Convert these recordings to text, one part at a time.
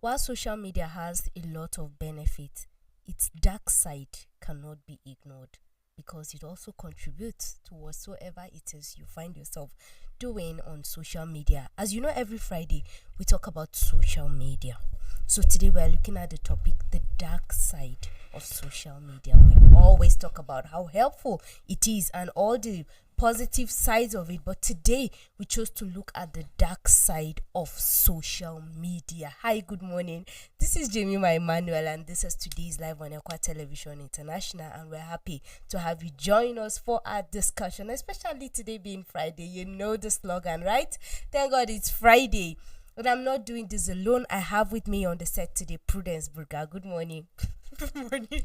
While social media has a lot of benefits, its dark side cannot be ignored because it also contributes to whatsoever it is you find yourself doing on social media. As you know, every Friday we talk about social media. So today we are looking at the topic, the dark side of social media. We always talk about how helpful it is and all the positive sides of it, but today we chose to look at the dark side of social media. Hi, good morning. This is Jemima Emmanuel, and this is today's live on Ekwa Television International, and we're happy to have you join us for our discussion, especially today being Friday. You know the slogan, right? Thank God it's Friday. But I'm not doing this alone. I have with me on the set today Prudence Burga. Good morning. Good morning.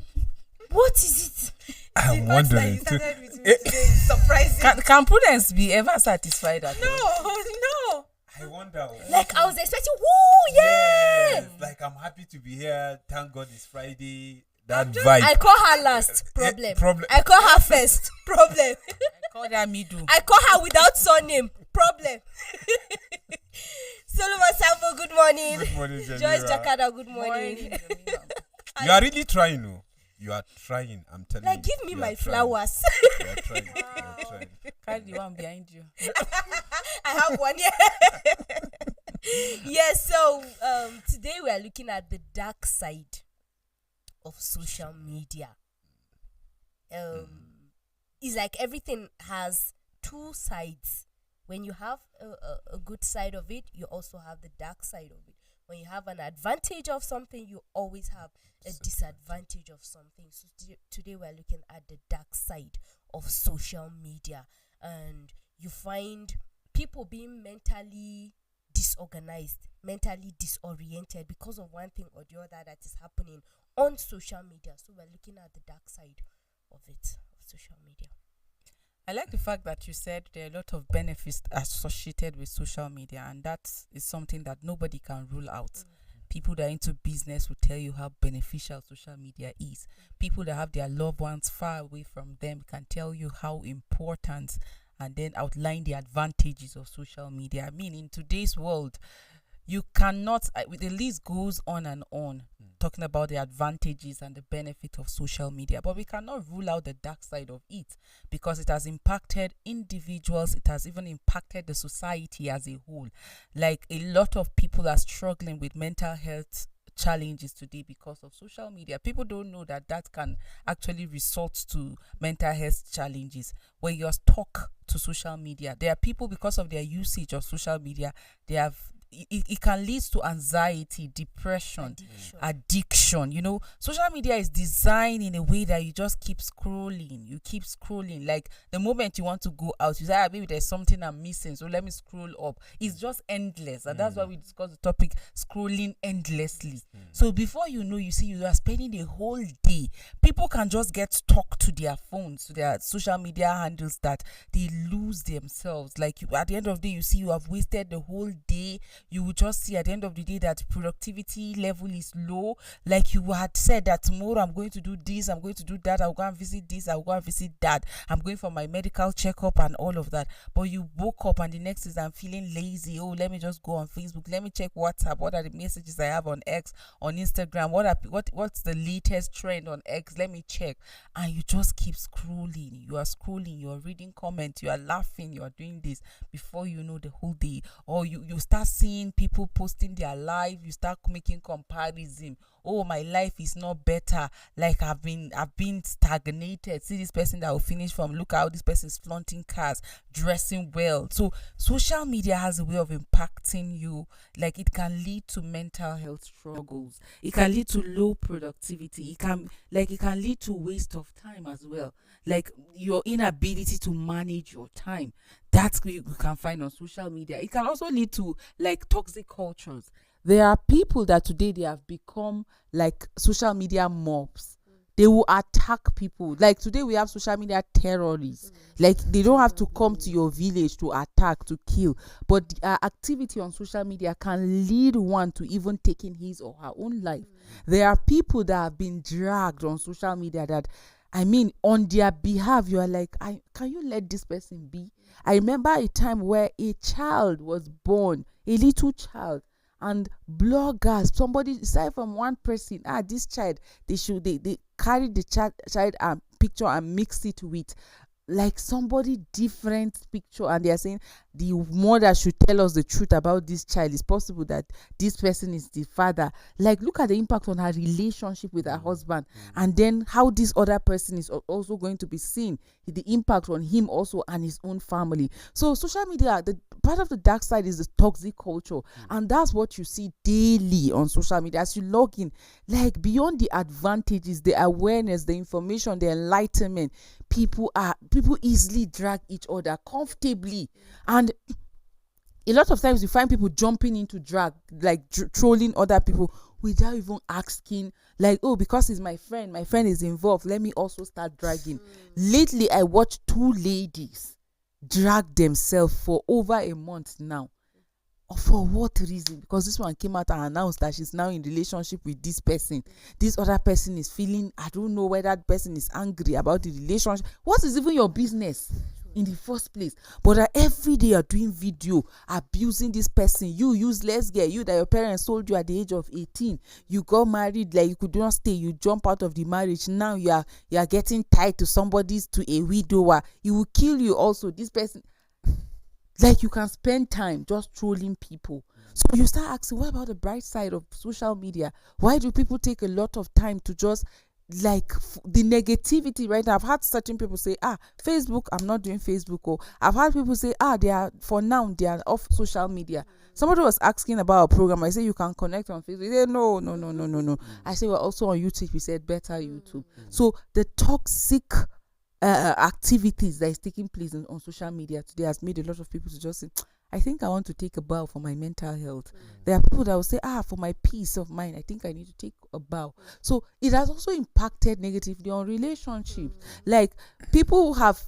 What is it? I'm wondering. You started with me today. It's surprising. Can Prudence be ever satisfied at all? No. I wonder. Like I was expecting, woo, yeah. Yes, like I'm happy to be here. Thank God it's Friday. That vibe. I call her last, problem. Problem. I call her first, problem. I call that middle. I call her without surname, problem. Solomon Sambo, good morning. Good morning, Joyce Jamila. Jakada, good morning. You are really trying, no? You are trying. I'm telling you. Like, give me You my are trying. flowers. You are trying. You are trying. Carry the one behind you. I have one here. Yes, so today we are looking at the dark side of social media. It's like everything has two sides. When you have a good side of it, you also have the dark side of it. When you have an advantage of something, you always have a disadvantage of something. So today we're looking at the dark side of social media. And you find people being mentally disorganized, mentally disoriented because of one thing or the other that is happening on social media. So we're looking at the dark side of it, of social media. I like the fact that you said there are a lot of benefits associated with social media, and that is something that nobody can rule out. People that are into business will tell you how beneficial social media is. People that have their loved ones far away from them can tell you how important, and then outline the advantages of social media. I mean, in today's world, you cannot, the list goes on and on, talking about the advantages and the benefit of social media, but we cannot rule out the dark side of it because it has impacted individuals. It has even impacted the society as a whole. Like, a lot of people are struggling with mental health challenges today because of social media. People don't know that can actually result to mental health challenges when you're stuck to social media. There are people, because of their usage of social media, it can lead to anxiety, depression, addiction. You know, social media is designed in a way that you just keep scrolling. You keep scrolling. Like, the moment you want to go out, you say, maybe there's something I'm missing, so let me scroll up. It's just endless. And that's why we discuss the topic, scrolling endlessly. So before you know, you see, you are spending the whole day. People can just get stuck to their phones, to their social media handles, that they lose themselves. Like, at the end of the day, you see you have wasted the whole day. You will just see at the end of the day that productivity level is low. Like, you had said that tomorrow I'm going to do this, I'm going to do that, I'll go and visit this, I'll go and visit that, I'm going for my medical checkup and all of that. But you woke up and the next is, I'm feeling lazy. Oh, let me just go on Facebook. Let me check WhatsApp. What are the messages I have on X, on Instagram? What's the latest trend on X? Let me check. And you just keep scrolling. You are scrolling. You are reading comments. You are laughing. You are doing this. Before you know, the whole day, or you start seeing people posting their life. You start making comparison. Oh, my life is not better. Like, I've been stagnated. See this person that will finish from. Look how this person is flaunting cars, dressing well. So social media has a way of impacting you. Like, it can lead to mental health struggles. It can lead to low productivity. It can lead to waste of time as well. Like, your inability to manage your time. That's what you can find on social media. It can also lead to, like, toxic cultures. There are people that today they have become like social media mobs. They will attack people. Like, today we have social media terrorists. Like, they don't have to come to your village to attack, to kill. But activity on social media can lead one to even taking his or her own life. There are people that have been dragged on social media that, I mean, on their behalf, you are like, can you let this person be? I remember a time where a child was born, a little child, and bloggers, somebody aside from one person, this child, they carry the child and picture and mix it with like somebody different picture, and they are saying the mother should tell us the truth about this child. It's possible that this person is the father. Like, look at the impact on her relationship with her husband, and then how this other person is also going to be seen, the impact on him also and his own family. So social media, the part of the dark side is the toxic culture, and that's what you see daily on social media as you log in. Like, beyond the advantages, the awareness, the information, the enlightenment, people easily drag each other comfortably, and a lot of times you find people jumping into drag, like trolling other people without even asking, like, oh, because he's my friend is involved, let me also start dragging. Lately I watched 2 ladies drag themselves for over a month now. For what reason? Because this one came out and announced that she's now in relationship with this person. This other person is feeling, I don't know whether that person is angry about the relationship. What is even your business in the first place? But every day you're doing video abusing this person. You useless girl, you that your parents told you at the age of 18, you got married, like you could not stay, you jump out of the marriage. Now you are getting tied to to a widower. He will kill you also. This person, like, you can spend time just trolling people. So you start asking, what about the bright side of social media? Why do people take a lot of time to just like the negativity right now? I've had certain people say, Facebook, I'm not doing Facebook. Or I've had people say, they are off social media. Somebody was asking about a program. I say, you can connect on Facebook. They say, no. I say, we're also on YouTube. He said, better YouTube. So the toxic activities that is taking place on social media today has made a lot of people to just say, I think I want to take a bow for my mental health. There are people that will say, for my peace of mind, I think I need to take a bow. So it has also impacted negatively on relationships. Like, people have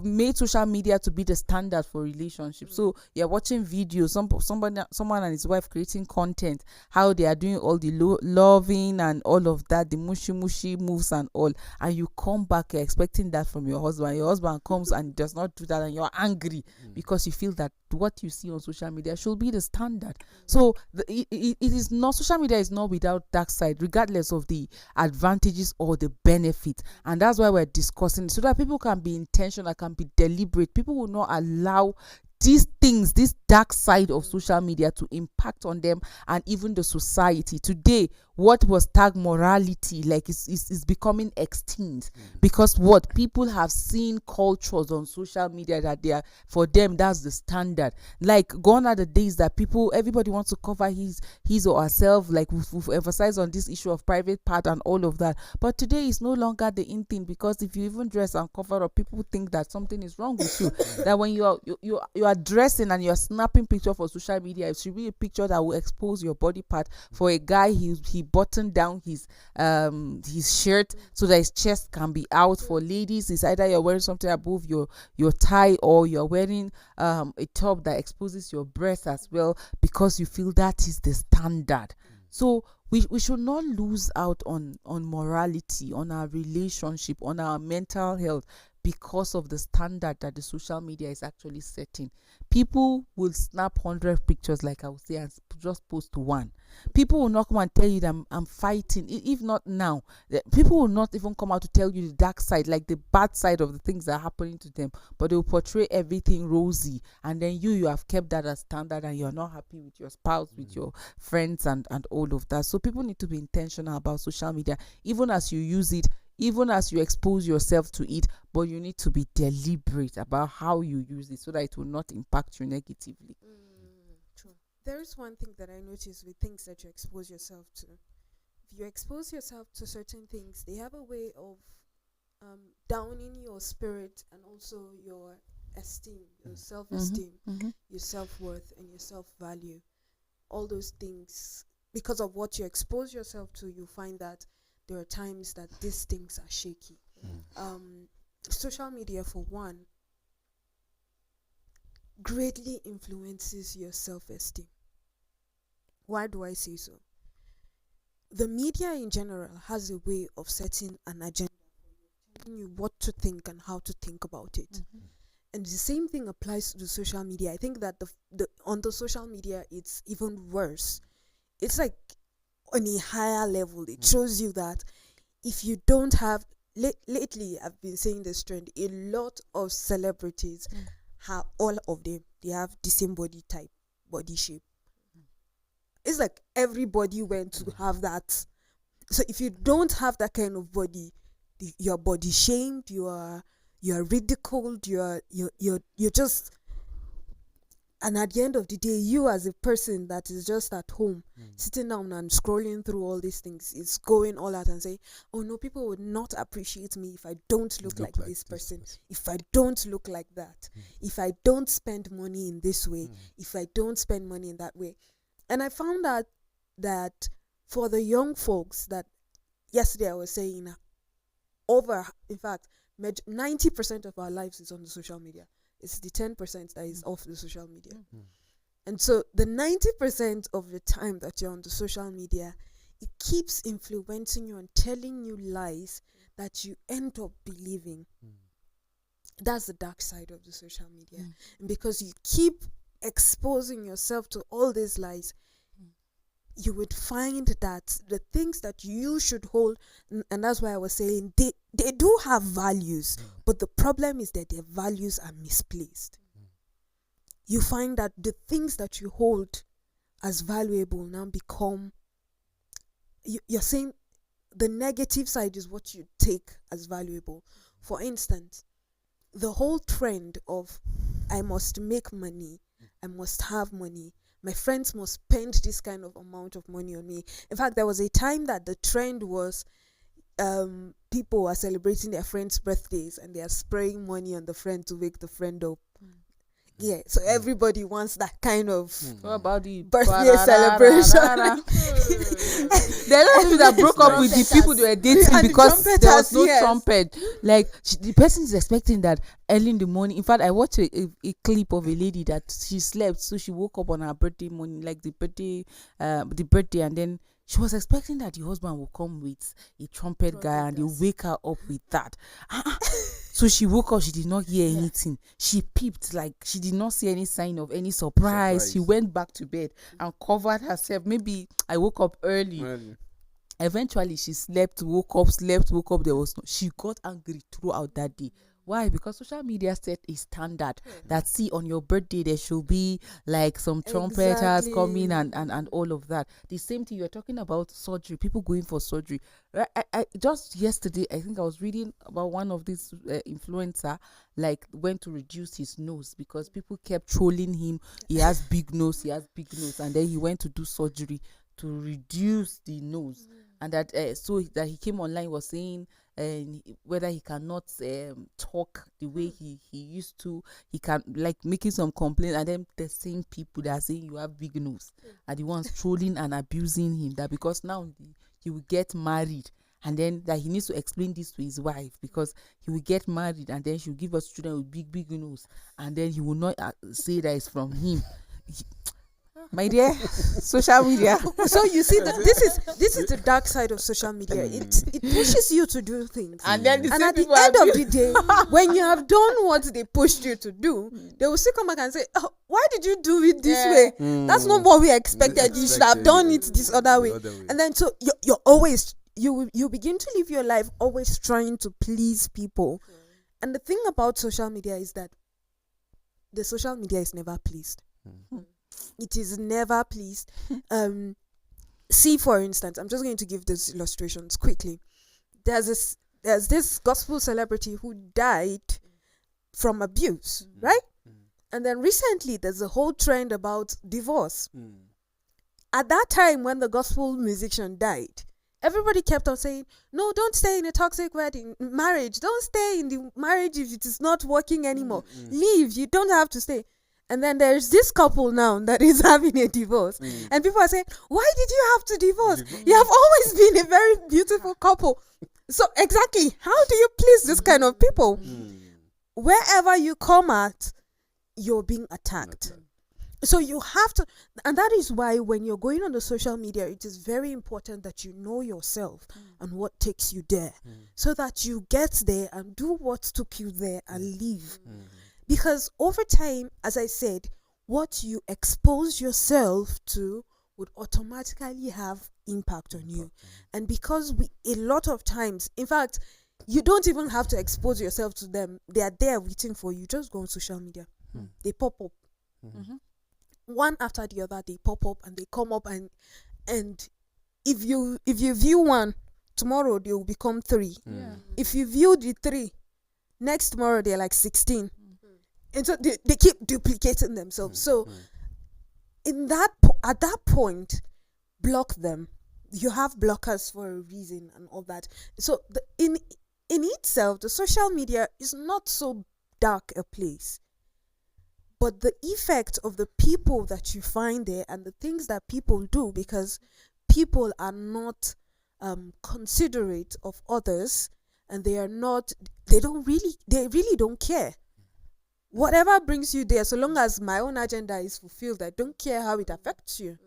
made social media to be the standard for relationships. So you're watching videos, someone and his wife creating content, how they are doing all the loving and all of that, the mushy moves and all, and you come back, you're expecting that from your husband. Your husband comes and does not do that, and you're angry because you feel that what you see on social media should be the standard. So it is not, social media is not without dark side, regardless of the advantages or the benefit. And that's why we're discussing it, so that people can be intentional, can be deliberate. People will not allow these things, this dark side of social media, to impact on them and even the society. Today, what was tagged morality, like, is becoming extinct, because what people have seen cultures on social media that they are, for them, that's the standard. Like, gone are the days that everybody wants to cover his or herself, like we've emphasized on this issue of private part and all of that. But today is no longer the in thing, because if you even dress and cover up, people think that something is wrong with you. That when you are dressing and you're snapping picture for social media, it should be a picture that will expose your body part. For a guy, he buttoned down his shirt so that his chest can be out. For ladies, it's either you're wearing something above your tie, or you're wearing a top that exposes your breast as well, because you feel that is the standard. So we should not lose out on morality, on our relationship, on our mental health, because of the standard that the social media is actually setting. People will snap 100 pictures, like I would say, and just post one. People will not come and tell you that I'm fighting. If not now, people will not even come out to tell you the dark side, like the bad side of the things that are happening to them. But they will portray everything rosy, and then you have kept that as standard, and you're not happy with your spouse, with your friends, and all of that. So people need to be intentional about social media, even as you use it, even as you expose yourself to it, but you need to be deliberate about how you use it so that it will not impact you negatively. True. There is one thing that I notice with things that you expose yourself to. If you expose yourself to certain things, they have a way of downing your spirit and also your esteem, your self-esteem, your self-worth, and your self-value. All those things, because of what you expose yourself to, you find that there are times that these things are shaky. Social media, for one, greatly influences your self-esteem. Why do I say so? The media in general has a way of setting an agenda, telling you what to think and how to think about it. And the same thing applies to the social media. I think that the on the social media it's even worse. It's like on a higher level. It shows you that if you don't have lately, I've been seeing this trend. A lot of celebrities have, all of them, they have the same body type, body shape. It's like everybody went to have that. So if you don't have that kind of body, you're body shamed, you're ridiculed, you're just, and at the end of the day, you as a person that is just at home sitting down and scrolling through all these things is going all out and say, oh no, people would not appreciate me if I don't look like this person, if I don't look like that, if I don't spend money in this way, if I don't spend money in that way. And I found out that for the young folks, that yesterday I was saying, in fact, 90% of our lives is on the social media. It's the 10% that is off the social media. And so the 90% of the time that you're on the social media, it keeps influencing you and telling you lies that you end up believing. That's the dark side of the social media. And because you keep exposing yourself to all these lies, you would find that the things that you should hold, and that's why I was saying they do have values, but the problem is that their values are misplaced. You find that the things that you hold as valuable now become, you're saying the negative side is what you take as valuable. For instance, the whole trend of I must make money, I must have money, my friends must spend this kind of amount of money on me. In fact, there was a time that the trend was people are celebrating their friends' birthdays and they are spraying money on the friend to wake the friend up. Yeah, so everybody wants that kind of What about the birthday celebration. There are a lot of people that broke up with the people they were dating And because the there was no trumpeters, yes. trumpet. Like the person is expecting that early in the morning. In fact, I watched a clip of a lady that she slept, so she woke up on her birthday morning, like the birthday, and then she was expecting that the husband will come with a trumpet guy and he'll wake her up with that. So she woke up, she did not hear anything. She peeped, like she did not see any sign of any surprise. She went back to bed and covered herself. Maybe I woke up early. Eventually she slept, woke up. There was no, she got angry throughout that day. Why? Because social media set a standard that, see, on your birthday there should be like some trumpeters coming and all of that. The same thing you're talking about, surgery, people going for surgery. I just yesterday, I think I was reading about one of these influencer, like went to reduce his nose because people kept trolling him. He has big nose, and then he went to do surgery to reduce the nose. And that so that he came online was saying whether he cannot talk the way he used to, he can, like, making some complaints, and then the same people that are saying you have big nose are the ones trolling and abusing him, that because now he will get married and then that he needs to explain this to his wife because he will get married and then she'll give us children with big nose, and then he will not say that it's from him. My dear, social media. So you see that this is the dark side of social media. It pushes you to do things, And then and at the end of the day, when you have done what they pushed you to do, they will still come back and say, oh, why did you do it this way? That's not what we expected. You should have done it this other way. And then so you're always, you begin to live your life always trying to please people. And the thing about social media is that the social media is never pleased. It is never pleased. See, for instance, I'm just going to give these illustrations quickly. There's this gospel celebrity who died from abuse, right? And then recently there's a whole trend about divorce. At that time when the gospel musician died, everybody kept on saying, no, don't stay in a toxic marriage. Don't stay in the marriage if it is not working anymore. Leave. You don't have to stay. And then there's this couple now that is having a divorce. And people are saying, why did you have to divorce? You have always been a very beautiful couple. So exactly, how do you please this kind of people? Wherever you come at, you're being attacked. So you have to, and that is why when you're going on the social media, it is very important that you know yourself and what takes you there, so that you get there and do what took you there and leave. Because over time, as I said, what you expose yourself to would automatically have impact on you. And because a lot of times, in fact, you don't even have to expose yourself to them. They are there waiting for you. Just go on social media. They pop up. One after the other, they pop up and they come up, and if you view one, tomorrow they will become 3. If you view the 3, next tomorrow they're like 16. And so they keep duplicating themselves. So in that at that point, block them. You have blockers for a reason and all that. So in itself, the social media is not so dark a place, but the effect of the people that you find there and the things that people do, because people are not considerate of others, and they really don't care. Whatever brings you there, so long as my own agenda is fulfilled, I don't care how it affects you.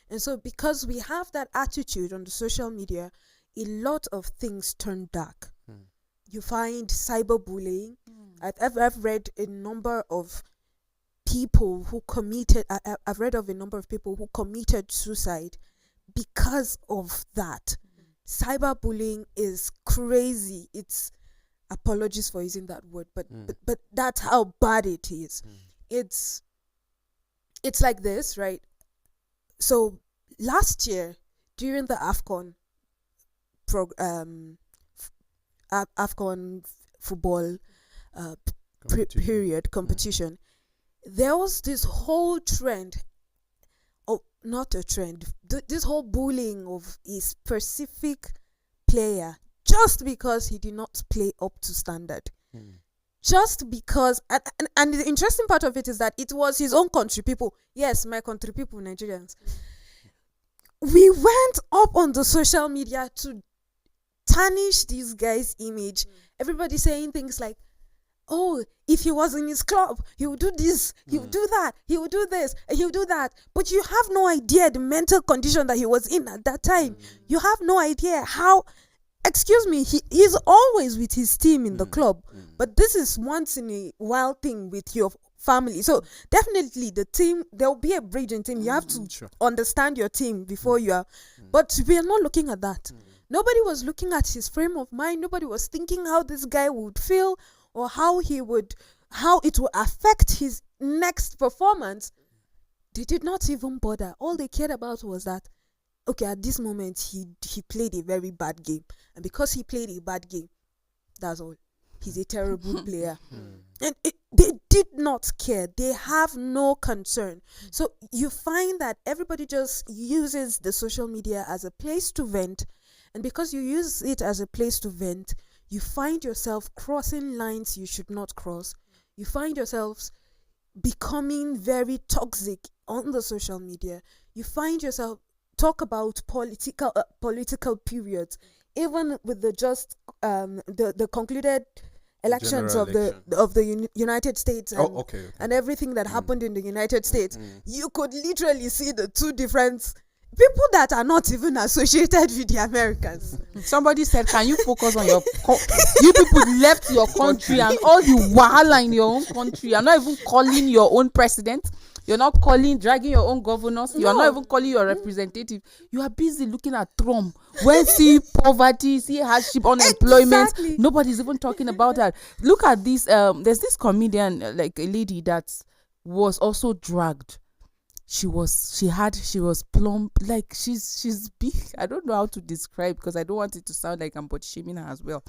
And so because we have that attitude on the social media, a lot of things turn dark. You find cyberbullying. I've read a number of people who committed I've read of a number of people who committed suicide because of that. Cyberbullying is crazy. It's, apologies for using that word, but that's how bad it is. It's like this, right? So last year during the AFCON AFCON football competition, there was this whole trend, not a trend, this whole bullying of a specific player just because he did not play up to standard. Just because, and the interesting part of it is that it was his own country people. Yes, my country people, Nigerians. We went up on the social media to tarnish this guy's image. Everybody saying things like, oh, if he was in his club, he would do this, he would do that, he would do this, and he would do that. But you have no idea the mental condition that he was in at that time. You have no idea how, excuse me, he's always with his team in the club. But this is once in a while thing with your family. So definitely the team, there will be a bridge in team. You have to understand your team before you are. But we are not looking at that. Nobody was looking at his frame of mind. Nobody was thinking how this guy would feel or how it would affect his next performance. They did not even bother. All they cared about was that, okay, at this moment he played a very bad game, and because he played a bad game, that's all. He's a terrible player. And they did not care. They have no concern. So you find that everybody just uses the social media as a place to vent, and because you use it as a place to vent, you find yourself crossing lines you should not cross. You find yourselves becoming very toxic on the social media. You find yourself talk about political periods, even with the concluded elections of the United States and everything that happened in the United States. You could literally see the two different people that are not even associated with the Americans. Somebody said, can you focus on your you people left your country and all the wahala in your own country. You're not even calling your own president. You're not dragging your own governors. You are not even calling your representative. You are busy looking at Trump. When see poverty, see hardship, unemployment. Exactly. Nobody's even talking about that. Look at this. There's this comedian, like a lady that was also dragged. She was plump, like she's big. I don't know how to describe, because I don't want it to sound like I'm body shaming her as well.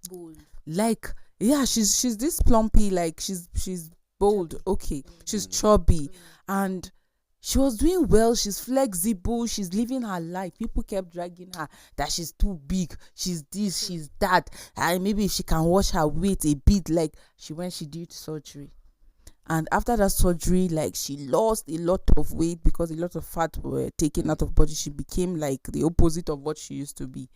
Bold. Like, yeah, she's this plumpy, like she's bold, okay. She's chubby, and she was doing well. She's flexible. She's living her life. People kept dragging her that she's too big. She's this, she's that. And maybe if she can watch her weight a bit, like she did surgery. And after that surgery, like she lost a lot of weight because a lot of fat were taken out of body. She became like the opposite of what she used to be.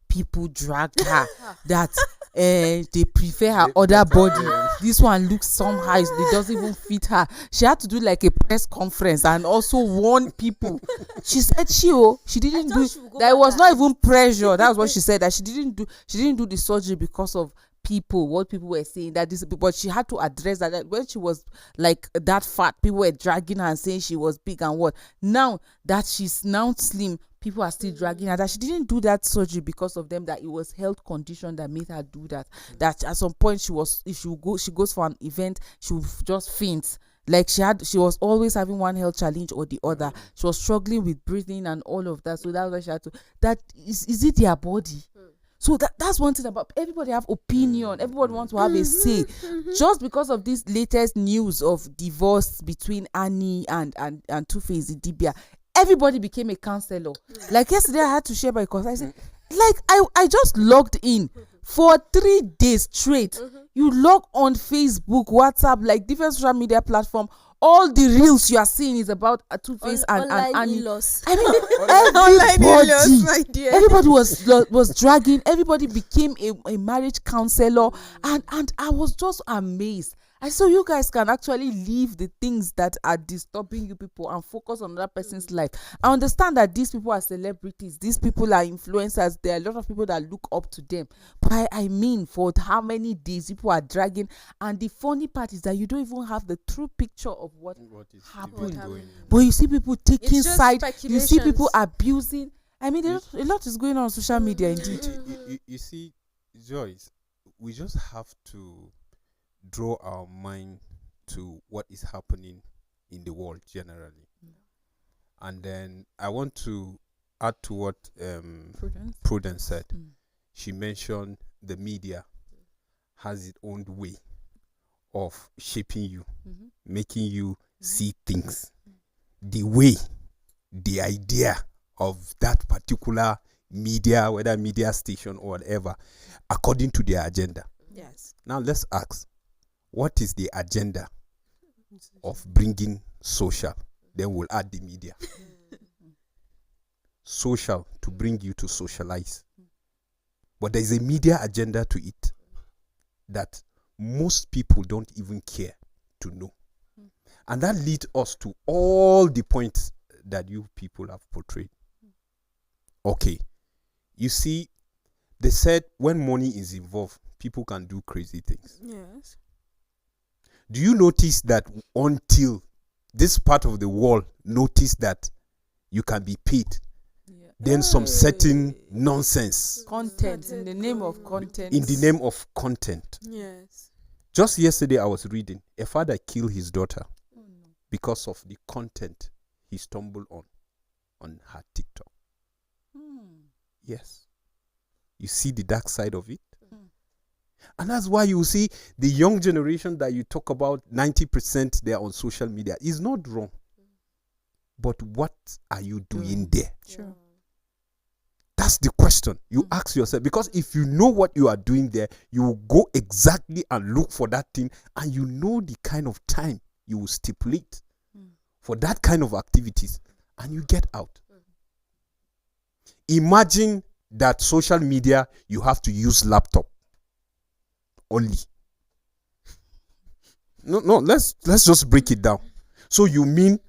People dragged her that they prefer her other body. This one looks somehow, it doesn't even fit her. She had to do like a press conference and also warn people. She said she didn't do that. It was not even pressure. That was what she said, that she didn't do the surgery because of people, what people were saying, that this, but she had to address that when she was like that fat, people were dragging her and saying she was big and what. Now that she's now slim, people are still dragging her, that she didn't do that surgery because of them, that it was health condition that made her do that. That at some point she goes for an event, she would just faint. Like she was always having one health challenge or the other. She was struggling with breathing and all of that. So that's why she had to. That is it their body? So that's one thing about everybody have opinion. Everybody wants to have a say. Just because of this latest news of divorce between Annie and Two-Face Idibia, everybody became a counselor. Like yesterday, I had to share my because I said, like I just logged in for 3 days straight. You log on Facebook, WhatsApp, like different social media platform. All the reels you are seeing is about Two-Face and Annie. I mean, everybody was dragging. Everybody became a marriage counselor, and I was just amazed. I saw you guys can actually leave the things that are disturbing you people and focus on another person's life. I understand that these people are celebrities, these people are influencers, there are a lot of people that look up to them. But I mean, for how many days people are dragging, and the funny part is that you don't even have the true picture of what is happened. going. But you see people taking side, you see people speculations. abusing. I mean, a lot is going on social media indeed. You see, Joyce, we just have to draw our mind to what is happening in the world generally. And then I want to add to what Prudence said. She mentioned the media has its own way of shaping you, making you see things the way, the idea of that particular media, whether media station or whatever, according to their agenda. Yes. Now let's ask, what is the agenda of bringing social? Then we'll add the media. Social, to bring you to socialize. But there's a media agenda to it that most people don't even care to know. And that leads us to all the points that you people have portrayed. Okay. You see, they said when money is involved, people can do crazy things. Yes. Do you notice that until this part of the world notice that you can be paid, then some certain nonsense Content, in the name of content. in the name of content. Yes. Just yesterday I was reading, a father killed his daughter because of the content he stumbled on her TikTok. Yes. You see the dark side of it? And that's why you see the young generation that you talk about, 90% they're on social media. Is not wrong. But what are you doing there? Sure. That's the question you ask yourself. Because if you know what you are doing there, you will go exactly and look for that thing, and you know the kind of time you will stipulate for that kind of activities, and you get out. Imagine that social media, you have to use laptop only. No, let's just break it down. So you mean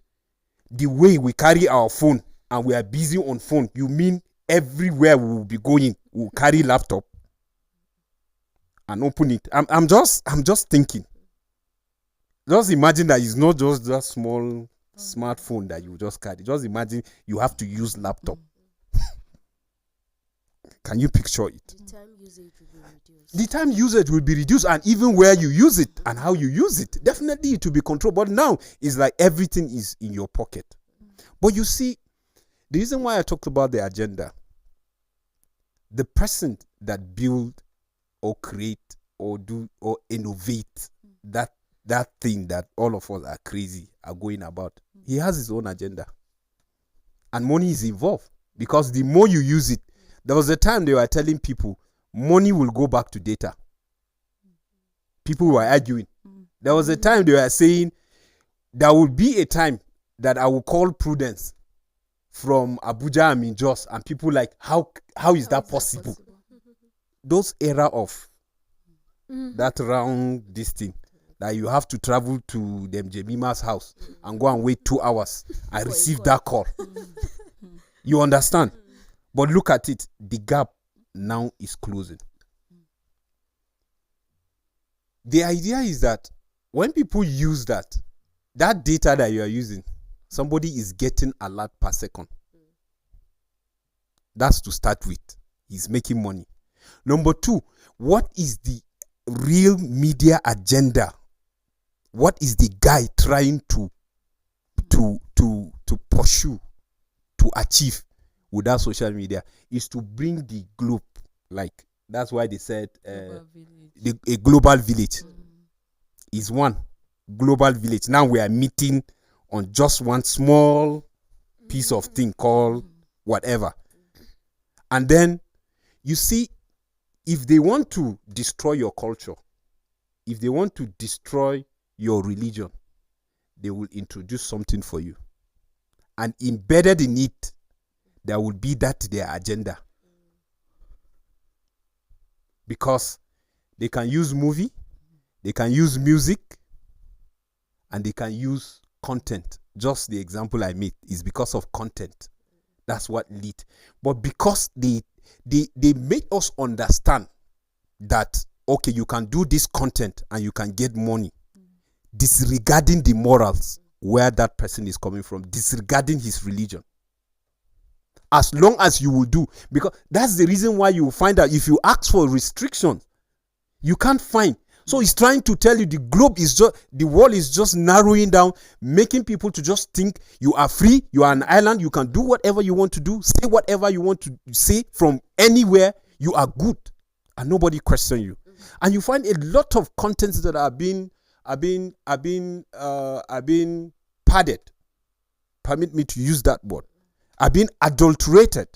the way we carry our phone and we are busy on phone, you mean everywhere we will be going, we'll carry laptop and open it? I'm just thinking. Just imagine that it's not just that small smartphone that you just carry. Just imagine you have to use laptop. Can you picture it? The time usage will be reduced. The time usage will be reduced, and even where you use it and how you use it, definitely it will be controlled. But now it's like everything is in your pocket. But you see, the reason why I talked about the agenda, the person that build or create or do or innovate that thing that all of us are crazy are going about, he has his own agenda. And money is involved, because the more you use it, there was a time they were telling people money will go back to data. People were arguing. There was a time they were saying there will be a time that I will call Prudence from Abuja and Jos, and people like, how is that possible? Those era of that round this thing, that you have to travel to them Jemima's house and go and wait 2 hours and receive that call. You understand? But look at it, the gap now is closing. the idea is that when people use that data that you are using, somebody is getting a lot per second. That's to start with. He's making money. Number two, what is the real media agenda? What is the guy trying to pursue, to achieve with that social media? Is to bring the globe, like that's why they said a global village is one global village. Now we are meeting on just one small piece of thing called whatever. And then you see, if they want to destroy your culture, if they want to destroy your religion, they will introduce something for you. And embedded in it, there will be that their agenda. Because they can use movie, they can use music, and they can use content. Just the example I made is because of content. That's what lead. But because they make us understand that, okay, you can do this content and you can get money, disregarding the morals where that person is coming from, disregarding his religion. As long as you will do, because that's the reason why you will find that if you ask for restrictions, you can't find. So he's trying to tell you the world is just narrowing down, making people to just think you are free, you are an island, you can do whatever you want to do, say whatever you want to say from anywhere, you are good, and nobody question you. And you find a lot of contents that are being padded. Permit me to use that word. Are being adulterated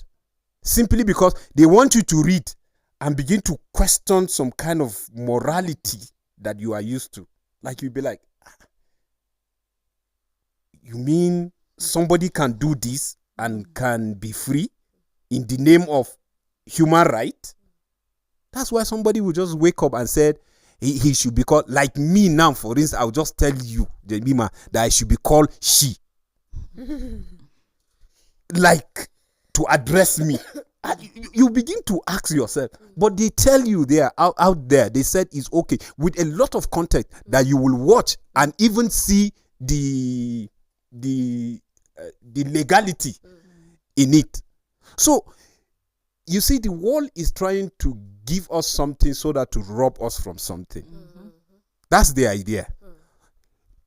simply because they want you to read and begin to question some kind of morality that you are used to. Like you'll be like, you mean somebody can do this and can be free in the name of human right? That's why somebody will just wake up and said he should be called, like me now, for instance, I'll just tell you, Jemima, that I should be called she. Like, to address me. You begin to ask yourself, but they tell you they are out there, they said it's okay with a lot of content that you will watch and even see the legality in it. So you see, the world is trying to give us something so that to rob us from something. That's the idea.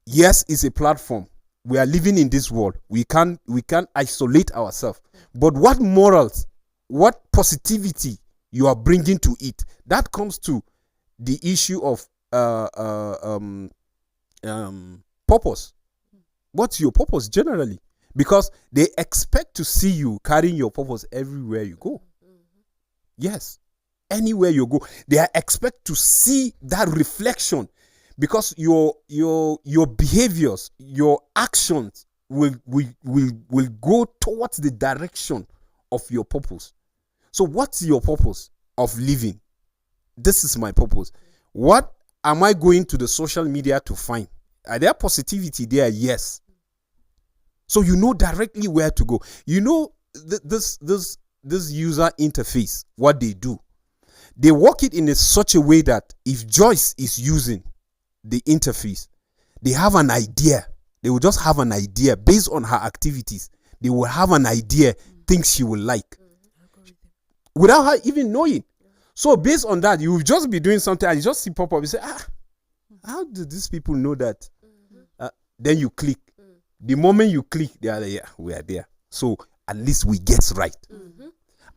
Yes, it's a platform. We are living in this world. We can't isolate ourselves. But what morals, what positivity you are bringing to it, that comes to the issue of purpose. What's your purpose generally? Because they expect to see you carrying your purpose everywhere you go. Yes, anywhere you go, they expect to see that reflection, because your behaviors, your actions will go towards the direction of your purpose. So what's your purpose of living? This is my purpose. What am I going to the social media to find? Are there positivity there? Yes. So you know directly where to go. You know this user interface, what they do. They work it in such a way that if Joyce is using the interface, they have an idea. They will just have an idea based on her activities. They will have an idea, things she will like, without her even knowing. So based on that, you will just be doing something and you just see pop up. You say, how do these people know that? Then you click. The moment you click, they are like, yeah, we are there. So at least we guess right.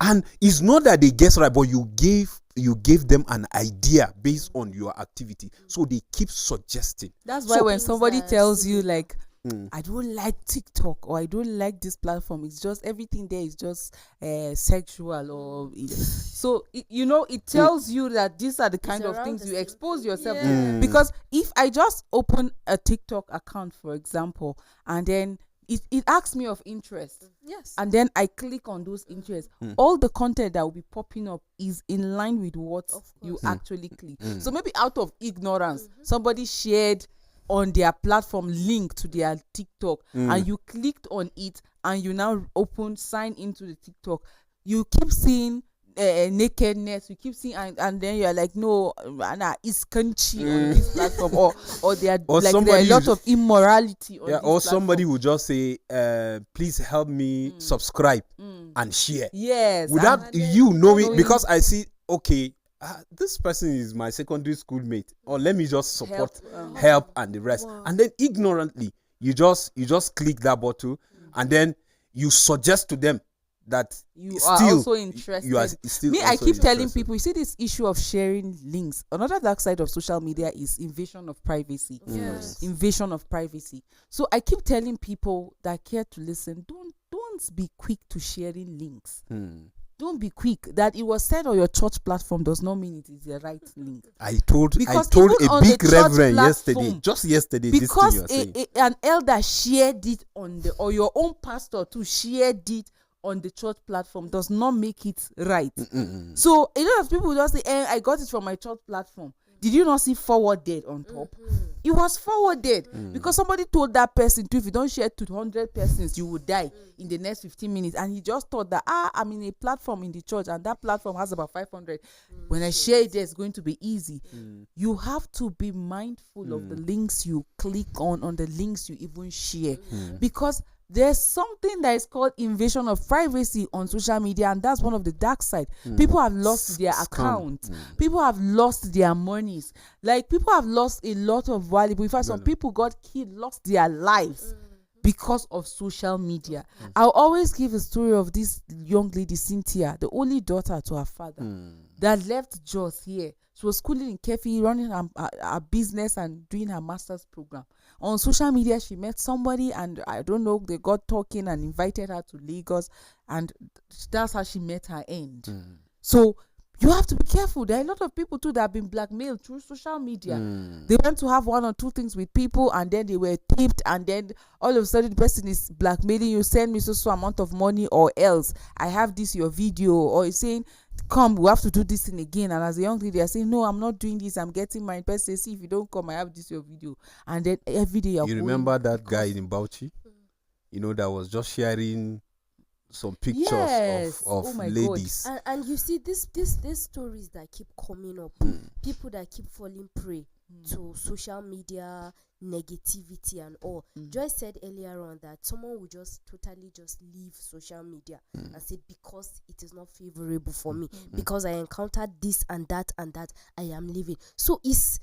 And it's not that they guess right, but you gave them an idea based on your activity. So they keep suggesting. That's why when somebody tells you like, I don't like TikTok or I don't like this platform, it's just everything there is just sexual or so it tells you that these are the kind of things you expose yourself to. Because if I just open a TikTok account, for example, and then it asks me of interest. Yes. And then I click on those interests. All the content that will be popping up is in line with what you actually click. So maybe out of ignorance, somebody shared on their platform link to their TikTok and you clicked on it and you now sign into the TikTok. You keep seeing nakedness. You keep seeing, and then you're like, no, Anna, it's country on this platform, or there are Or like there are a somebody lot who- of immorality on Yeah, this or platform. somebody will just say, please help me subscribe and share. Yes, Without and then you knowing, knowing- because I see, okay, this person is my secondary school mate, or let me just support, help and the rest. Wow. And then ignorantly, you just click that button, and then you suggest to them that you are still also interested. you are still Me, I also keep telling interested. people, you see this issue of sharing links. Another dark side of social media is invasion of privacy. Yes. Invasion of privacy. So I keep telling people that care to listen, don't be quick to sharing links. Don't be quick. That it was said on your church platform does not mean it is the right link. I told Because even even a on the big church reverend platform, just yesterday, this thing Because you are saying. an elder shared it or your own pastor too shared it on the church platform does not make it right. So a lot of people just say, I got it from my church platform. Did you not see forwarded on top? It was forwarded because somebody told that person too, if you don't share to 100 persons, you will die in the next 15 minutes. And he just thought that, I'm in a platform in the church and that platform has about 500. When I share it, it's going to be easy. You have to be mindful of the links you click on the links you even share. Because there's something that is called invasion of privacy on social media, and that's one of the dark side. People have lost their accounts. People have lost their monies. Like, people have lost a lot of valuable. In fact, some people got killed, lost their lives because of social media. I'll always give a story of this young lady, Cynthia, the only daughter to her father, that left Jos here. She was schooling in Kefi, running her business and doing her master's program. On social media, she met somebody, and I don't know, they got talking and invited her to Lagos, and that's how she met her end. So you have to be careful. There are a lot of people too that have been blackmailed through social media. They went to have one or two things with people, and then they were tipped, and then all of a sudden the person is blackmailing you, send me so amount of money, or else I have this your video, or he's saying, come, we have to do this thing again. And as a young lady, they are saying, no, I'm not doing this, I'm getting my person. See, if you don't come, I have this your video. And then every day You remember that guy in Bauchi, that was just sharing some pictures Yes. of Oh my ladies. And you see these stories that keep coming up, people that keep falling prey to social media negativity and all. Joyce said earlier on that someone would just totally just leave social media and say, because it is not favorable for me, because I encountered this and that, I am leaving. So is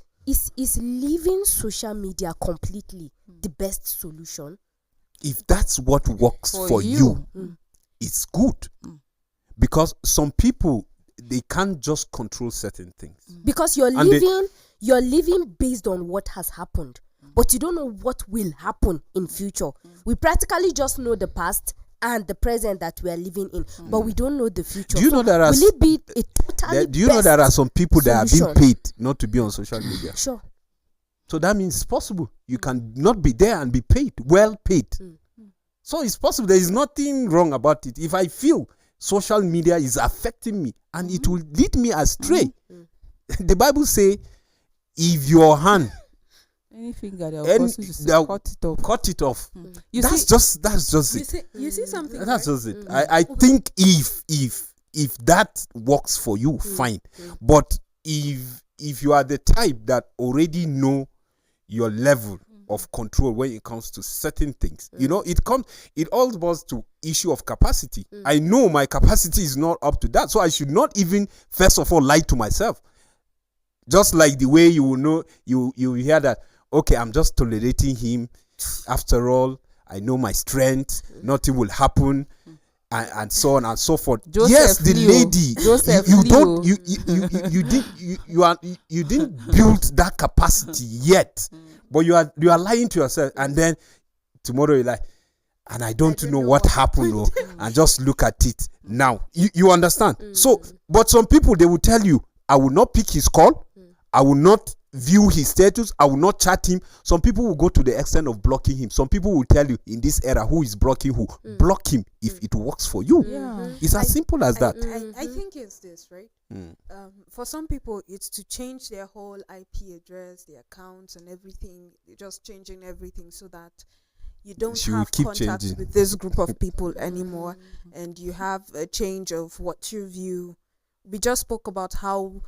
leaving social media completely the best solution? If that's what works for you, it's good. Because some people, they can't just control certain things. Because you're living based on what has happened, but you don't know what will happen in future. We practically just know the past and the present that we are living in, but we don't know the future. Do you know there are will it be a totally do you know there are some people that are solution? being paid not to be on social media? Sure. So that means it's possible. You can not be there and be paid, well paid. So it's possible. There is nothing wrong about it. If I feel social media is affecting me and it will lead me astray, the Bible say, if your hand anything that cut it off. That's just it. You see something. That's right? just it. I think if that works for you, fine. But if you are the type that already know your level of control when it comes to certain things, it all boils to issue of capacity. I know my capacity is not up to that, so I should not even first of all lie to myself. Just like the way you will know, you hear that, okay, I'm just tolerating him. After all, I know my strength. Nothing will happen, and so on and so forth. Joseph yes, the Leo. lady. Joseph you Leo. don't. You didn't build that capacity yet, but you are lying to yourself, and then tomorrow you're like, and I don't know what happened, and just look at it now. You understand? So, but some people, they will tell you, I will not pick his call. I will not view his status. I will not chat him. Some people will go to the extent of blocking him. Some people will tell you in this era who is blocking who. Block him if it works for you. Yeah. It's as simple as that. I think it's this, right? For some people, it's to change their whole IP address, their accounts, and everything. They're just changing everything so that you don't She will have keep contact changing. with this group of people anymore, and you have a change of what you view, we just spoke about how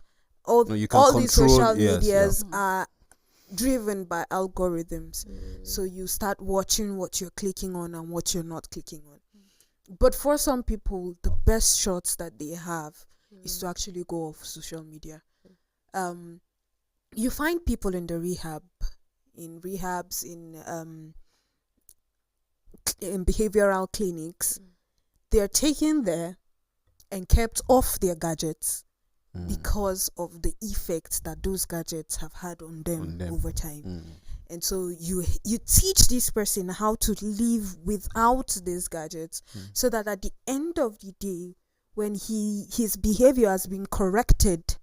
all No, you can all these control, social yes, yeah. medias are driven by algorithms. So you start watching what you're clicking on and what you're not clicking on. But for some people, the best shots that they have is to actually go off social media. You find people in the rehabs, in behavioral clinics. They're taken there and kept off their gadgets because of the effects that those gadgets have had on them over time. And so you teach this person how to live without these gadgets, so that at the end of the day, when his behavior has been corrected,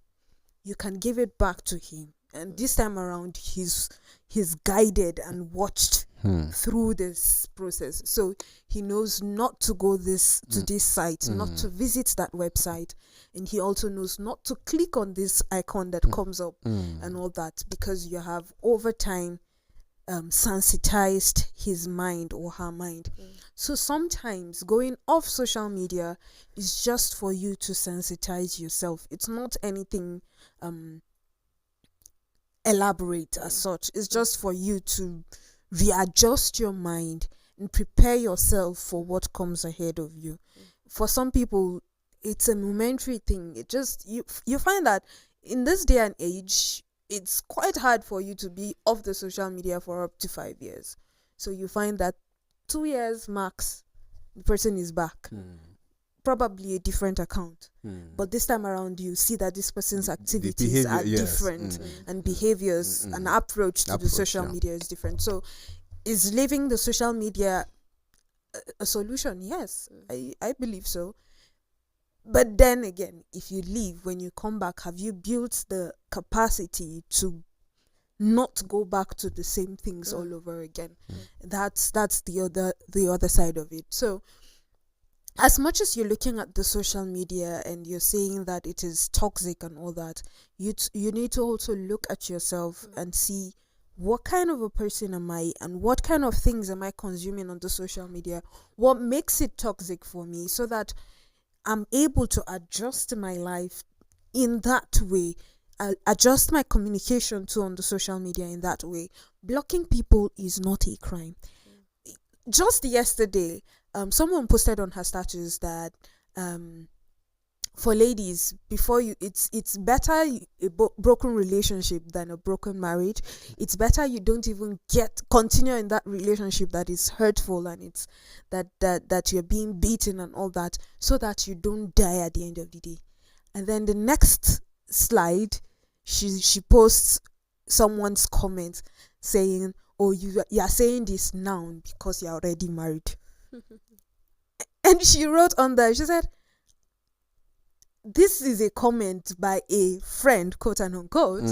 you can give it back to him. And this time around, he's guided and watched through this process. So he knows not to go to this site, not to visit that website, and he also knows not to click on this icon that comes up and all that, because you have over time sensitized his mind or her mind. So sometimes going off social media is just for you to sensitize yourself. It's not anything elaborate as such. It's just for you to readjust your mind and prepare yourself for what comes ahead of you. For some people, it's a momentary thing. It just you find that in this day and age, it's quite hard for you to be off the social media for up to 5 years. So you find that 2 years max, the person is back. Probably a different account. But this time around, you see that this person's activities are different, and behaviors and approach to the social media is different. So is leaving the social media a solution? Yes, I believe so. But then again, if you leave, when you come back, have you built the capacity to not go back to the same things all over again? That's the other side of it. So as much as you're looking at the social media and you're saying that it is toxic and all that, you need to also look at yourself and see, what kind of a person am I, and what kind of things am I consuming on the social media? What makes it toxic for me, so that I'm able to adjust my life in that way, adjust my communication too on the social media in that way. Blocking people is not a crime. Just yesterday, someone posted on her status that for ladies, it's better a broken relationship than a broken marriage. It's better you don't even continue in that relationship that is hurtful, and it's that you're being beaten and all that, so that you don't die at the end of the day. And then the next slide, she posts someone's comment saying, "Oh, you are saying this now because you're already married." And she wrote on there, she said, "This is a comment by a friend, quote and unquote."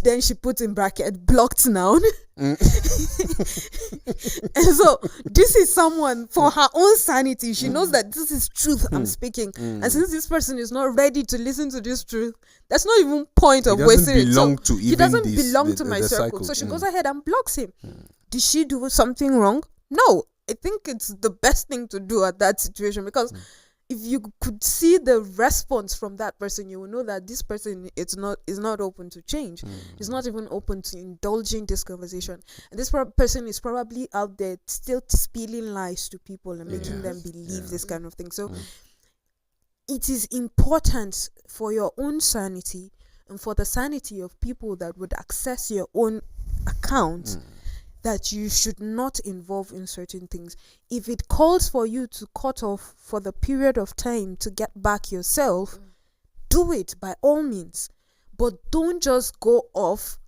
Then she put in bracket, "blocked now." And so this is someone, for her own sanity, she knows that this is truth I'm speaking. And since this person is not ready to listen to this truth, that's not even point of wasting it. So he doesn't belong to my circle. So she goes ahead and blocks him. Did she do something wrong? No. I think it's the best thing to do at that situation, because if you could see the response from that person, you will know that this person is not open to change. Is not even open to indulging this conversation. And this person is probably out there still spilling lies to people and making them believe this kind of thing. So it is important for your own sanity and for the sanity of people that would access your own account, that you should not involve in certain things. If it calls for you to cut off for the period of time to get back yourself, do it by all means. But don't just go off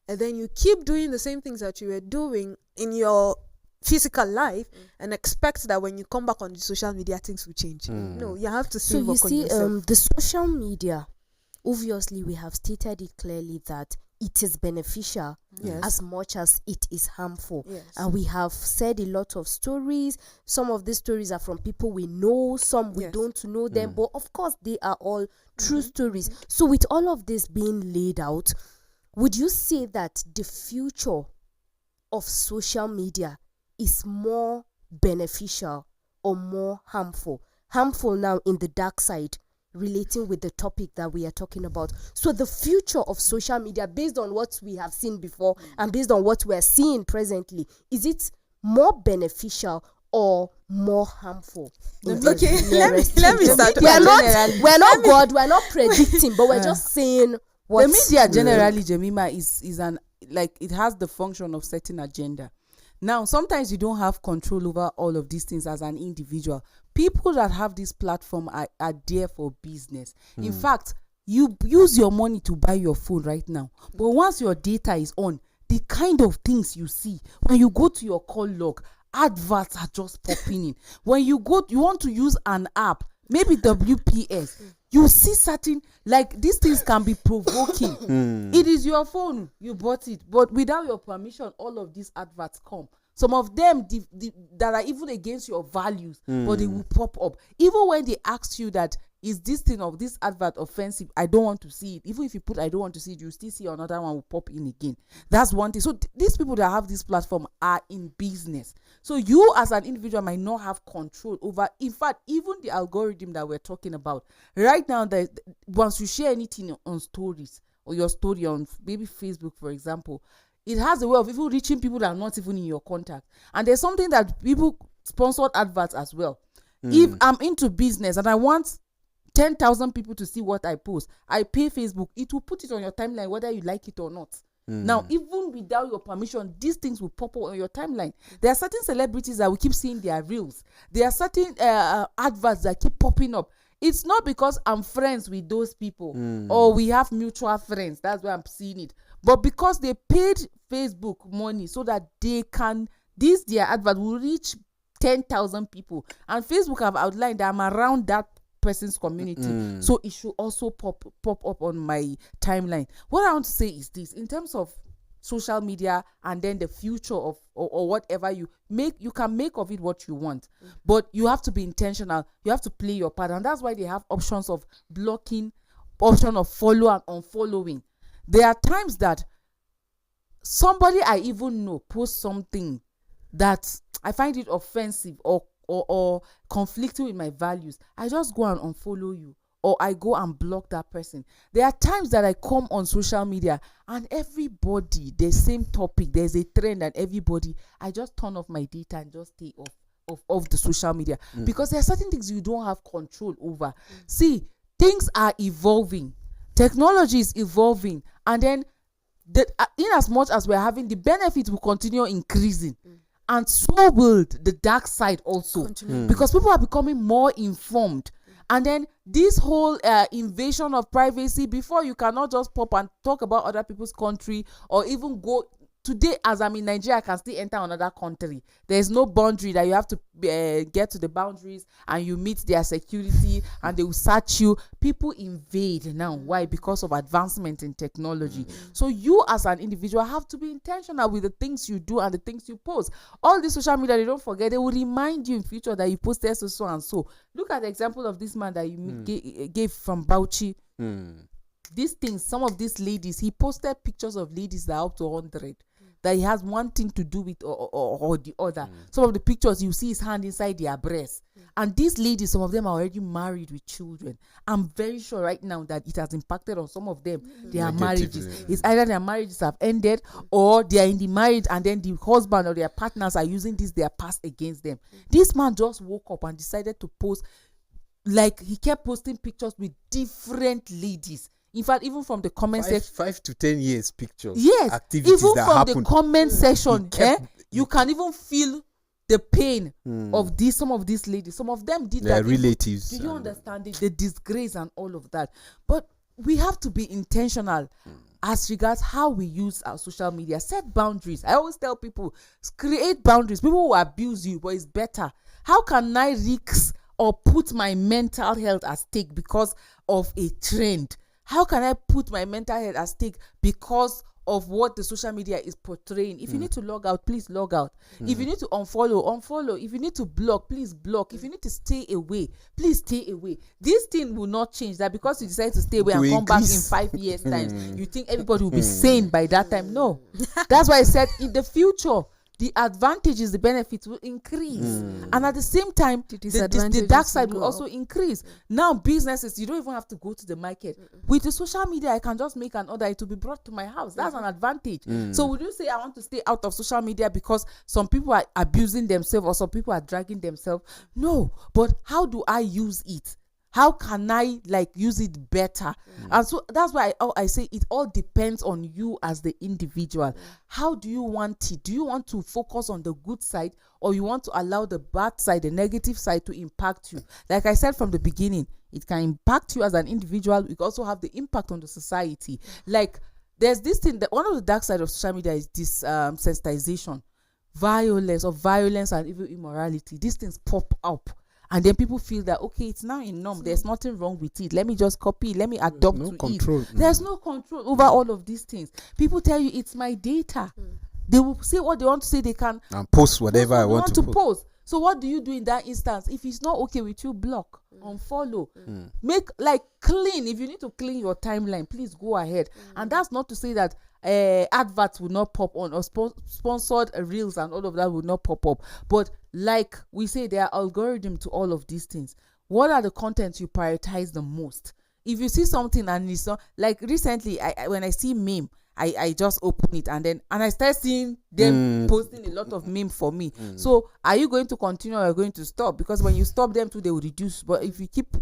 and then you keep doing the same things that you were doing in your physical life and expect that when you come back on the social media, things will change. No, you have to So still you work on see, yourself. the social media, obviously we have stated it clearly that it is beneficial as much as it is harmful. And we have said a lot of stories. Some of these stories are from people we know, some we don't know them, but of course they are all true stories. So with all of this being laid out, would you say that the future of social media is more beneficial or more harmful? Harmful now in the dark side, relating with the topic that we are talking about. So the future of social media, based on what we have seen before and based on what we are seeing presently, is it more beneficial or more harmful? Okay, let me start. We're not God, we're not predicting, but we're just saying what the media generally, Jemima, is an, like, it has the function of setting agenda. Now, sometimes you don't have control over all of these things as an individual. People that have this platform are there for business. In fact, you use your money to buy your phone right now, but once your data is on, the kind of things you see when you go to your call log, adverts are just popping in. When you want to use an app, maybe WPS, you see certain, like, these things can be provoking. It is your phone, you bought it, but without your permission, all of these adverts come. Some of them that are even against your values, but they will pop up. Even when they ask you that, is this thing of this advert offensive? I don't want to see it. Even if you put I don't want to see it, you still see another one will pop in again. That's one thing. So these people that have this platform are in business. So you as an individual might not have control over, in fact, even the algorithm that we're talking about. Right now, once you share anything on stories, or your story on maybe Facebook, for example, it has a way of even reaching people that are not even in your contact. And there's something that people sponsored adverts as well. If I'm into business and I want 10,000 people to see what I post, I pay Facebook, it will put it on your timeline whether you like it or not. Now, even without your permission, these things will pop up on your timeline. There are certain celebrities that we keep seeing their reels. There are certain adverts that keep popping up. It's not because I'm friends with those people or we have mutual friends. That's why I'm seeing it. But because they paid Facebook money so that they can, their advert will reach 10,000 people. And Facebook have outlined that I'm around that person's community. So it should also pop up on my timeline. What I want to say is this, in terms of social media and then the future of or whatever you can make of it what you want, but you have to be intentional. You have to play your part, and that's why they have options of blocking, option of follow and unfollowing. There are times that somebody I even know posts something that I find it offensive or conflicting with my values. I just go and unfollow you, or I go and block that person. There are times that I come on social media and everybody, the same topic, there's a trend, and everybody, I just turn off my data and just stay off the social media, because there are certain things you don't have control over. See, things are evolving, technology is evolving, and then in as much as we're having, the benefits will continue increasing. And so will the dark side also, because people are becoming more informed. And then this whole invasion of privacy, before you cannot just pop and talk about other people's country, or even go today, as I'm in Nigeria, I can still enter another country. There's no boundary that you have to get to the boundaries, and you meet their security and they will search you. People invade now. Why? Because of advancement in technology. So you as an individual have to be intentional with the things you do and the things you post. All the social media, they don't forget, they will remind you in future that you posted so and so. Look at the example of this man that you gave from Bauchi. These things, some of these ladies, he posted pictures of ladies that are up to 100. That he has one thing to do with or the other. Some of the pictures, you see his hand inside their breast. And these ladies, some of them are already married with children. I'm very sure right now that it has impacted on some of them, their marriages. It's either their marriages have ended, or they are in the marriage and then the husband or their partners are using their past against them. This man just woke up and decided to post, like, he kept posting pictures with different ladies. In fact, even from the comment section, 5 to 10 years pictures. Yes, activities even that from happened. The comment section, you can even feel the pain of some of these ladies. Some of them did their relatives. Do you understand the disgrace and all of that? But we have to be intentional as regards how we use our social media. Set boundaries. I always tell people, create boundaries. People will abuse you, but it's better. How can I risk or put my mental health at stake because of a trend? How can I put my mental health at stake because of what the social media is portraying? If you need to log out, please log out. If you need to unfollow. If you need to block, please block. If you need to stay away, please stay away. This thing will not change. That because you decide to stay away and come back in 5 years' time, you think everybody will be sane by that time. No. That's why I said in the future, the advantages, the benefits will increase. And at the same time, the disadvantages dark will side will go also up. increase. Now, businesses, you don't even have to go to the market. With the social media, I can just make an order. It will be brought to my house. That's an advantage. So would you say I want to stay out of social media because some people are abusing themselves or some people are dragging themselves? No. But how do I use it? How can I use it better? And so that's why I say it all depends on you as the individual. How do you want it? Do you want to focus on the good side, or you want to allow the bad side, the negative side, to impact you? Like I said from the beginning, it can impact you as an individual. It can also have the impact on the society. Like there's this thing that one of the dark side of social media is this sensitization, violence and even immorality. These things pop up. And then people feel that, okay, it's now a norm. There's nothing wrong with it. Let me just copy. Let me adopt no to control. it. There's no control over all of these things. People tell you it's my data. They will say what they want to say. They can And post whatever I they want to post. post. So what do you do in that instance? If it's not okay with you, block, unfollow, make clean. If you need to clean your timeline, please go ahead. And that's not to say that adverts will not pop on, or sponsored reels and all of that will not pop up. But like we say, there are algorithms to all of these things. What are the contents you prioritize the most? If you see something and it's not, like recently, when I see meme, I just open it and I start seeing them posting a lot of meme for me. So are you going to continue or are you going to stop? Because when you stop them too, they will reduce. But if you keep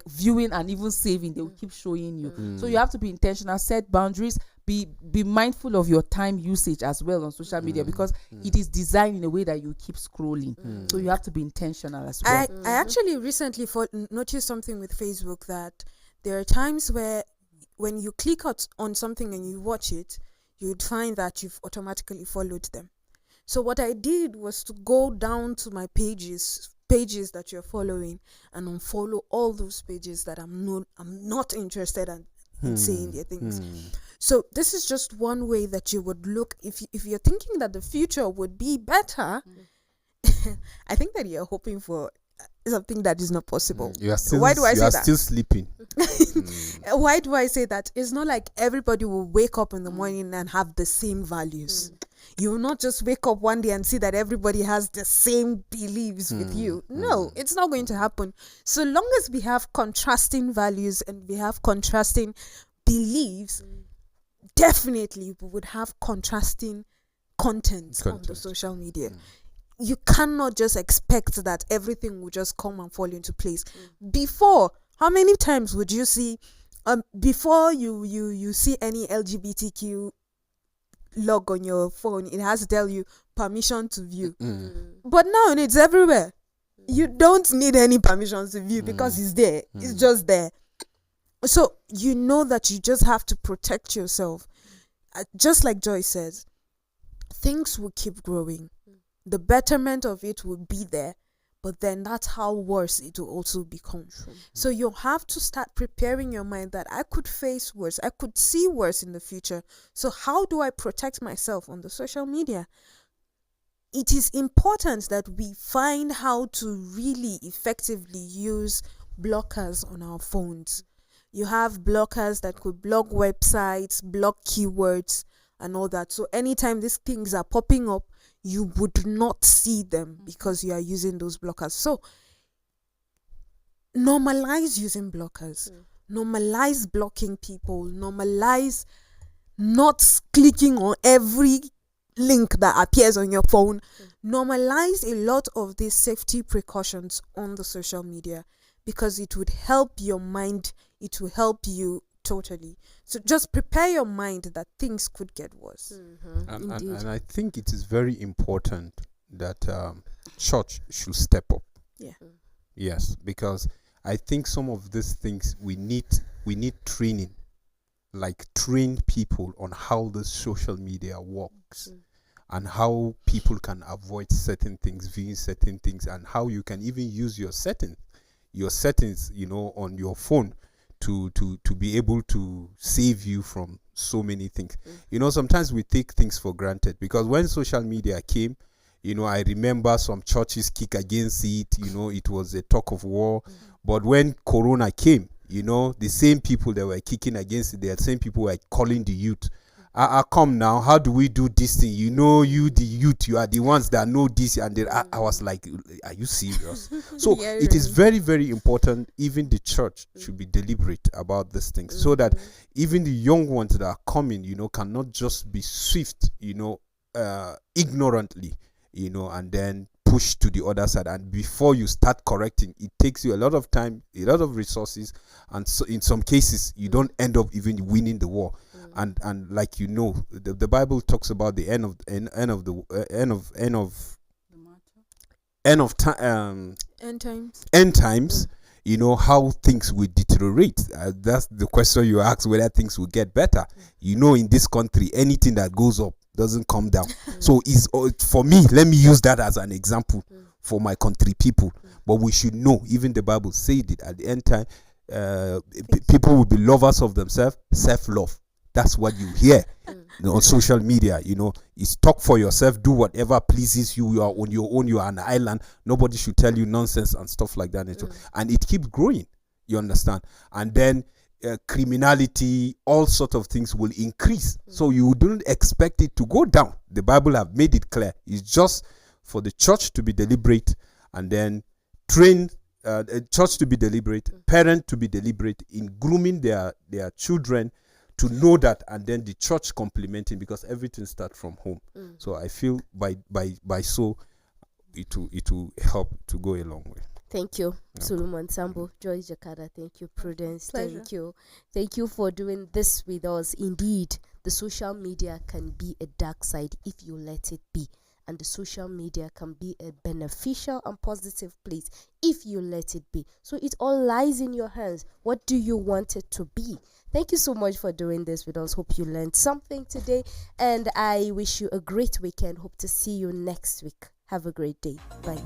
viewing and even saving, they will keep showing you. So you have to be intentional, set boundaries, be mindful of your time usage as well on social media, because it is designed in a way that you keep scrolling. So you have to be intentional as well. I actually recently noticed something with Facebook, that there are times where when you click on something and you watch it, you'd find that you've automatically followed them. So what I did was to go down to my pages that you're following, and unfollow all those pages that I'm not interested in seeing their things. So this is just one way that you would look if you're thinking that the future would be better. I think that you're hoping for something that is not possible. You are still, Why do I say that? still sleeping. Why do I say that? It's not like everybody will wake up in the morning and have the same values. You will not just wake up one day and see that everybody has the same beliefs with you. No, it's not going to happen. So long as we have contrasting values and we have contrasting beliefs, definitely we would have contrasting content on the social media. You cannot just expect that everything will just come and fall into place. Before, how many times would you see, before you see any LGBTQ log on your phone, it has to tell you permission to view. But now it's everywhere. You don't need any permissions to view because it's there. It's just there. So you know that you just have to protect yourself. Just like Joy says, things will keep growing. The betterment of it will be there, but then that's how worse it will also become. So you have to start preparing your mind that I could face worse, I could see worse in the future. So how do I protect myself on the social media? It is important that we find how to really effectively use blockers on our phones. You have blockers that could block websites, block keywords, and all that. So anytime these things are popping up, you would not see them because you are using those blockers. So normalize using blockers. Normalize blocking people. Normalize not clicking on every link that appears on your phone. Normalize a lot of these safety precautions on the social media, because it would help your mind. It will help you totally. So just prepare your mind that things could get worse. And I think it is very important that church should step up. Yes, because I think some of these things we need training, like train people on how the social media works and how people can avoid certain things, viewing certain things, and how you can even use your settings, on your phone to be able to save you from so many things. Sometimes we take things for granted, because when social media came, I remember some churches kick against it. It was a talk of war. But when Corona came, the same people that were kicking against it, the same people were calling the youth come now, how do we do this thing? You know, you the youth, you are the ones that know this. And then I was like, are you serious? So Yeah, it is really. very, very important. Even the church should be deliberate about these things, so that even the young ones that are coming, cannot just be swift, ignorantly, and then push to the other side. And before you start correcting, it takes you a lot of time, a lot of resources, and so in some cases you don't end up even winning the war. And like the Bible talks about the end of time, end times. How things will deteriorate. That's the question you ask, whether things will get better. In this country, anything that goes up doesn't come down. So for me, let me use that as an example for my country people. But we should know, even the Bible said it, at the end time, people will be lovers of themselves, self-love. That's what you hear on social media. It's talk for yourself, do whatever pleases you. You are on your own, you are an island. Nobody should tell you nonsense and stuff like that. And it keeps growing, you understand? And then criminality, all sort of things will increase. So you don't expect it to go down. The Bible have made it clear. It's just for the church to be deliberate, and then train church to be deliberate, parent to be deliberate in grooming their children to know that, and then the church complementing, because everything starts from home. So I feel by so it will help to go a long way. Thank you, Solomon Sambo, Joyce Jakada. Thank you, Prudence. Pleasure. Thank you for doing this with us. Indeed, the social media can be a dark side if you let it be, and the social media can be a beneficial and positive place if you let it be. So it all lies in your hands. What do you want it to be? Thank you so much for doing this with us. Hope you learned something today, and I wish you a great weekend. Hope to see you next week. Have a great day. Bye.